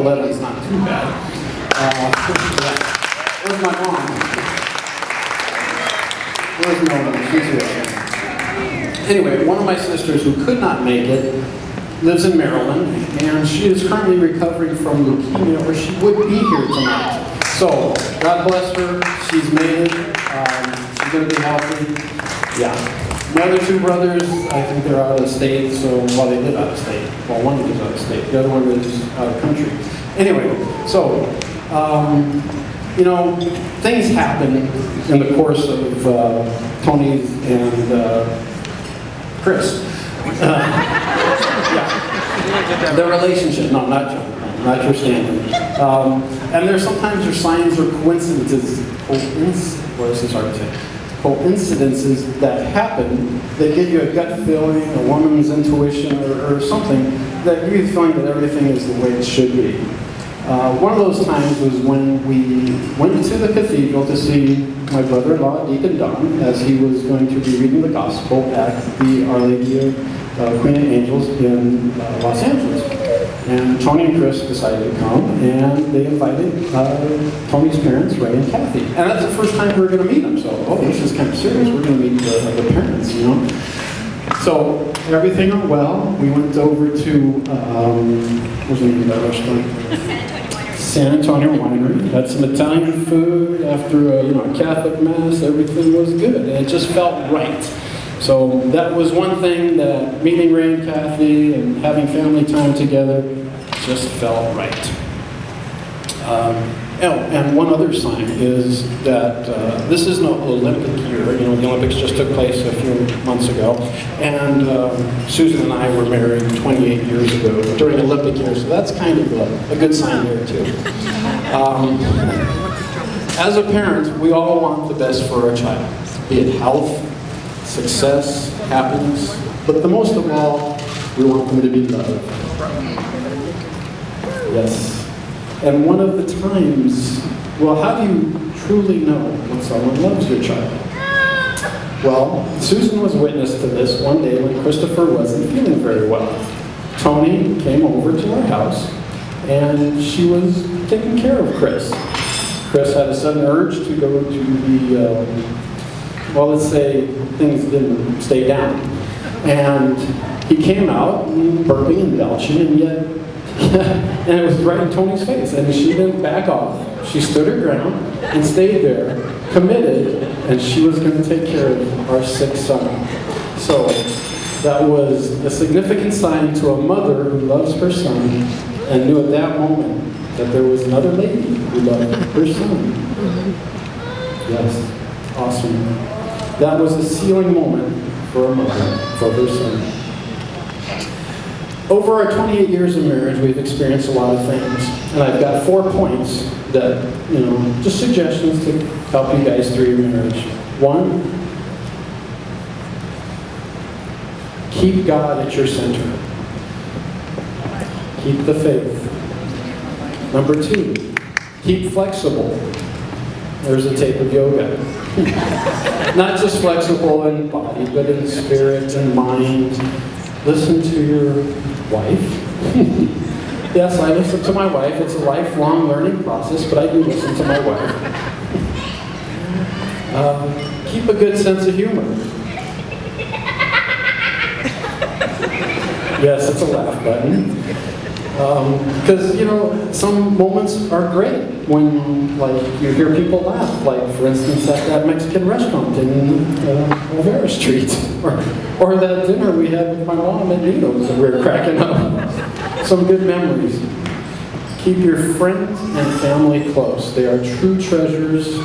11 is not too bad. Where's my mom? Where's my mom? She's here. Anyway, one of my sisters who could not make it lives in Maryland, and she is currently recovering from leukemia, or she would be here tonight. So, God bless her. She's made it. She's going to be healthy. Yeah. My other two brothers, I think they're out of state, so, well, they live out of state. Well, one lives out of state. The other one lives out of country. Anyway, so, you know, things happen in the course of Toni and Chris. Yeah. The relationship, no, not your standard. And sometimes there's signs or coincidences that happen that give you a gut feeling, a woman's intuition, or something that gives you the feeling that everything is the way it should be. One of those times was when we went to the cathedral to see my brother-in-law, Deacon Don, as he was going to be reading the gospel at the Our Lady of Queen of Angels in Los Angeles. And Toni and Chris decided to come, and they invited Toni's parents, Ray and Kathy. And that's the first time we were going to meet them, so, oh, this is kind of serious. We're going to meet the parents, you know. So everything went well. We went over to, what's the name of that restaurant? San Antonio Winery. Had some Italian food after a Catholic mass. Everything was good, and it just felt right. So that was one thing, that meeting Ray and Kathy and having family time together just felt right. And one other sign is that this is no Olympic year. The Olympics just took place a few months ago, and Susan and I were married 28 years ago during Olympic year, so that's kind of a good sign there too. As a parent, we all want the best for our child, be it health, success, happiness, but the most of all, we want them to be loved. Yes. And one of the times, well, how do you truly know when someone loves your child? Well, Susan was witness to this one day when Christopher wasn't feeling very well. Toni came over to our house, and she was taking care of Chris. Chris had a sudden urge to go to the well, let's say things didn't stay down. And he came out burping and belching, and yet, and it was right in Toni's face, and she didn't back off. She stood her ground and stayed there, committed, and she was going to take care of our sick son. So that was a significant sign to a mother who loves her son and knew at that moment that there was another lady who loved her son. Yes, awesome. That was a sealing moment for a mother, for her son. Over our 28 years of marriage, we've experienced a lot of things. And I've got 4 points that, just suggestions to help you guys through your marriage. 1, keep God at your center. Keep the faith. Number 2, keep flexible. There's a tape of yoga. Not just flexible in body, but in spirit and mind. Listen to your wife. Yes, I listen to my wife. It's a lifelong learning process, but I do listen to my wife. Keep a good sense of humor. Yes, it's a laugh button. Because, some moments are great when, you hear people laugh. Like, for instance, at that Mexican restaurant in Olvera Street. Or that dinner we had with my mom at Nino's and we were cracking up. Some good memories. Keep your friends and family close. They are true treasures.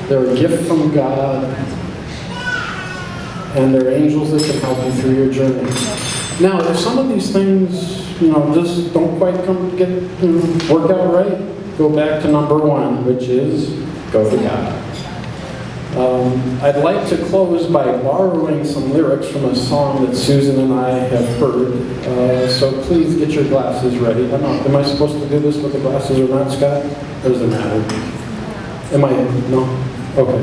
They're a gift from God. And they're angels that can help you through your journey. Now, if some of these things, just don't quite work out right, go back to number 1, which is go to God. I'd like to close by borrowing some lyrics from a song that Susan and I have heard. So please get your glasses ready. I don't know, am I supposed to do this with the glasses or not, Scott? Or does it matter? Am I? No? Okay.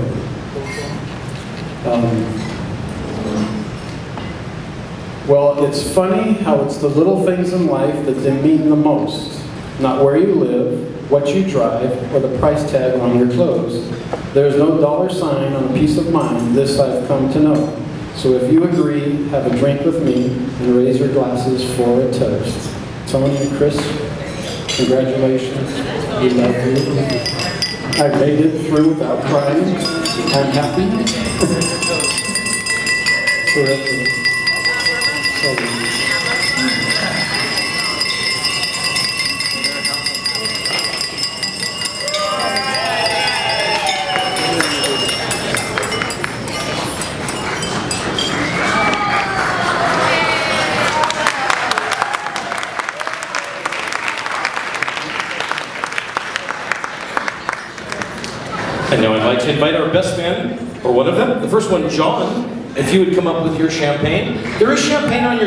Well, it's funny how it's the little things in life that they mean the most not where you live, what you drive, or the price tag on your clothes. There is no dollar sign on a peace of mind, this I've come to know. So if you agree, have a drink with me and raise your glasses for a toast. Toni and Chris, congratulations. We love you. I made it through without crying. I'm happy. Terrific. And now I'd like to invite our best man, or one of them, the first one, John, if you would come up with your champagne. There is champagne on your